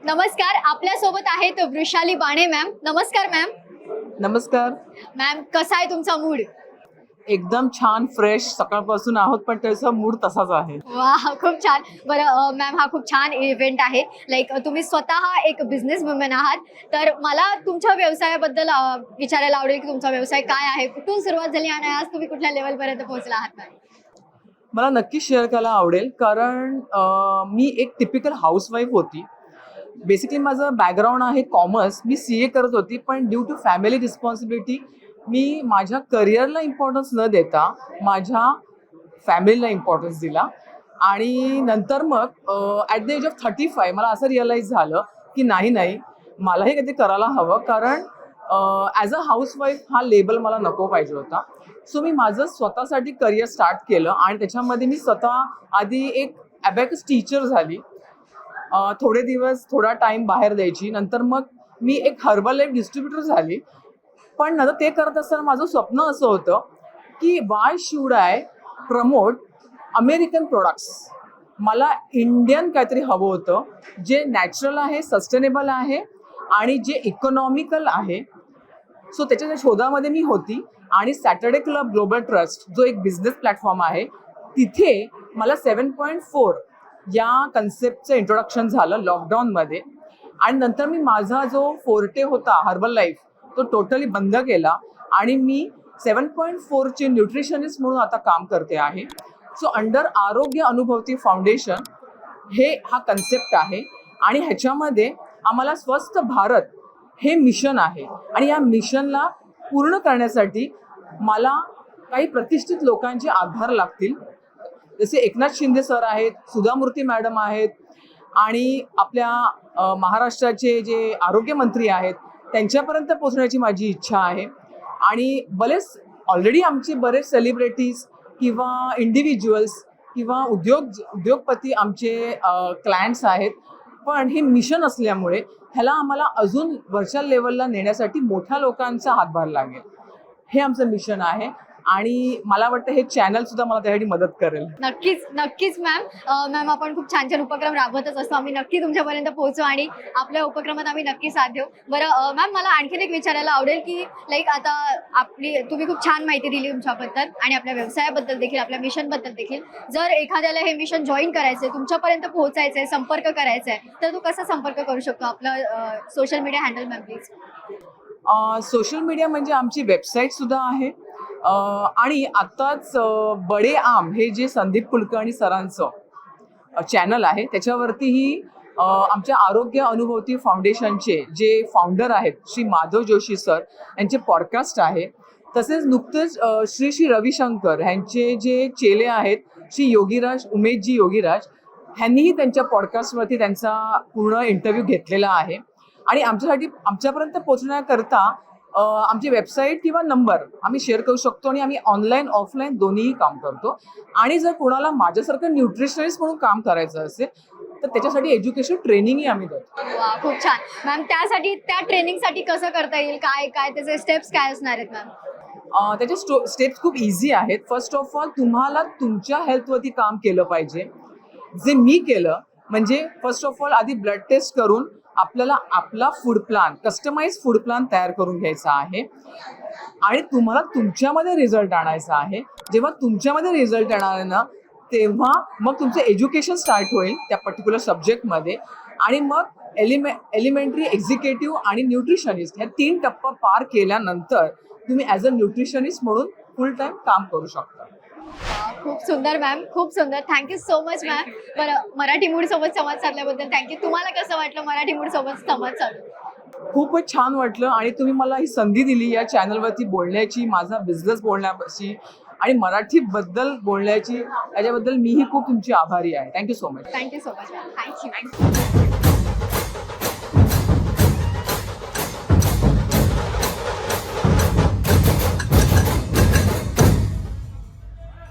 नमस्कार, आपल्या सोबत आहेत वृषाली बाणे मॅम. नमस्कार मॅम. नमस्कार. मॅम, कसा आहे तुमचा मूड? एकदम छान फ्रेश सकाळपासून आहोत, पण त्याचा मूड तसाच आहे. वाह, खूप छान. बरं मॅम, हा खूप छान इव्हेंट आहे. तुम्ही स्वतः एक बिझनेस वुमन आहात, तर मला तुमच्या व्यवसायाबद्दल विचारायला आवडेल की तुमचा व्यवसाय काय आहे, कुठून सुरुवात झाली आणि आज तुम्ही कुठल्या लेवलपर्यंत पोहोचला आहात मॅम? मला नक्की शेअर करायला आवडेल, कारण मी एक टिपिकल हाऊसवाईफ होती. बेसिकली माझं बॅकग्राऊंड आहे कॉमर्स. मी CA करत होती, पण ड्यू टू फॅमिली रिस्पॉन्सिबिलिटी मी माझ्या करिअरला इम्पॉर्टन्स न देता माझ्या फॅमिलीला इम्पॉर्टन्स दिला. आणि नंतर मग ॲट द एज ऑफ 35 मला असं रिअलाईज झालं की नाही, मलाही कधी करायला हवं, कारण ॲज अ हाऊसवाईफ हा लेबल मला नको पाहिजे होता. सो मी माझं स्वतःसाठी करिअर स्टार्ट केलं आणि त्याच्यामध्ये मी स्वतः आधी एक ॲबॅकस टीचर झाली. थोडे दिवस थोडा टाईम बाहेर द्यायची. नंतर मग मी एक हर्बल लाईफ डिस्ट्रीब्युटर झाली. पण नंतर ते करत असताना माझं स्वप्न असं होतं की why should I promote American products. मला इंडियन काहीतरी हवं होतं, जे नॅचरल आहे, सस्टेनेबल आहे आणि जे इकॉनॉमिकल आहे. सो त्याच्या शोधामध्ये मी होती आणि सॅटर्डे क्लब ग्लोबल ट्रस्ट जो एक बिझनेस प्लॅटफॉर्म आहे, तिथे मला 7.4 या कन्सेप्टचं इंट्रोडक्शन झालं लॉकडाऊनमध्ये. आणि नंतर मी माझा जो फोर्टे होता हर्बल लाईफ तो टोटली बंद केला आणि मी 7.4ची न्यूट्रिशनिस्ट म्हणून आता काम करते आहे. सो अंडर आरोग्य अनुभवती फाउंडेशन हे हा कन्सेप्ट आहे आणि ह्याच्यामध्ये आम्हाला स्वस्थ भारत हे मिशन आहे. आणि या मिशनला पूर्ण करण्यासाठी मला काही प्रतिष्ठित लोकांचे आधार लागतील, जसे एकनाथ शिंदे सर आहेत, सुधा मूर्ती मॅडम आहेत आणि आपल्या महाराष्ट्राचे जे आरोग्यमंत्री आहेत त्यांच्यापर्यंत पोहोचण्याची माझी इच्छा आहे. आणि ऑलरेडी आमचे बरेच सेलिब्रिटीज किंवा इंडिव्हिज्युअल्स किंवा उद्योगपती आमचे क्लायंट्स आहेत. पण हे मिशन असल्यामुळे ह्याला आम्हाला अजून वरच्या लेवलला नेण्यासाठी मोठ्या लोकांचा हातभार लागेल. हे आमचं मिशन आहे आणि मला वाटतं हे चॅनल सुद्धा मला त्यासाठी मदत करेल. नक्कीच मॅम. मॅम, आपण खूप छान छान उपक्रम राबवतच असतो. आम्ही नक्की तुमच्यापर्यंत पोहोचू आणि आपल्या उपक्रमात आम्ही नक्की साथ देऊ. बरं मॅम, मला आणखीन एक विचारायला आवडेल की आता तुम्ही खूप छान माहिती दिली तुमच्याबद्दल आणि आपल्या व्यवसायाबद्दल देखील, आपल्या मिशनबद्दल देखील. जर एखाद्याला हे मिशन जॉईन करायचंय, तुमच्यापर्यंत पोहोचायचंय, संपर्क करायचा आहे, तर तो कसा संपर्क करू शकतो? आपलं social media handle ma'am please. Social media म्हणजे आमची वेबसाईट सुद्धा आहे. आणि आत्ताच बडे आम हे जे संदीप कुलकर्णी सरांचं चॅनल आहे त्याच्यावरतीही आमच्या आरोग्य अनुभवती फाउंडेशनचे जे फाउंडर आहेत श्री माधव जोशी सर यांचे पॉडकास्ट आहे. तसेच नुकतेच श्री रविशंकर ह्यांचे जे चेले आहेत श्री उमेशजी योगीराज ह्यांनीही त्यांच्या पॉडकास्टवरती त्यांचा पूर्ण इंटरव्ह्यू घेतलेला आहे. आणि आमच्यापर्यंत पोहोचण्याकरता आमची वेबसाईट किंवा नंबर आम्ही शेअर करू शकतो आणि आम्ही ऑनलाईन ऑफलाईन दोन्हीही काम करतो. आणि जर कोणाला माझ्यासारखं न्यूट्रिशनिस्ट म्हणून काम करायचं असेल तर त्याच्यासाठी एज्युकेशन ट्रेनिंगही आम्ही देतो. खूप छान मॅम. त्या ट्रेनिंगसाठी कसं करता येईल, काय त्याचे स्टेप्स काय असणार आहेत मॅम? त्याचे स्टेप्स खूप इझी आहेत. फर्स्ट ऑफ ऑल तुम्हाला तुमच्या हेल्थवरती काम केलं पाहिजे. जे मी केलं म्हणजे फर्स्ट ऑफ ऑल आधी ब्लड टेस्ट करून आपल्याला आपला food plan, customise food plan तयार करून घ्यायचा आहे आणि तुम्हाला तुमच्यामध्ये रिझल्ट आणायचा आहे. जेव्हा तुमच्यामध्ये रिझल्ट येणार आहे ना, तेव्हा मग तुमचं एज्युकेशन स्टार्ट होईल त्या पर्टिक्युलर सब्जेक्टमध्ये. आणि मग एलिमेंटरी, एक्झिक्युटिव्ह आणि न्यूट्रिशनिस्ट ह्या 3 टप्पा पार केल्यानंतर तुम्ही ॲज अ न्यूट्रिशनिस्ट म्हणून फुल टाईम काम करू शकता. खूप सुंदर मॅम, खूप सुंदर. Thank you so much ma'am. बरं, मराठी मूड सोबत संवाद साधल्याबद्दल थँक्यू. तुम्हाला कसं वाटलं मराठी मूड सोबत संवाद साधून? खूपच छान वाटलं आणि तुम्ही मला ही संधी दिली या चॅनलवरती बोलण्याची, माझा बिझनेस बोलण्याची आणि मराठीबद्दल बोलण्याची. याच्याबद्दल मीही खूप तुमची आभारी आहे. Thank you so much. Thank you so much ma'am. Thank you.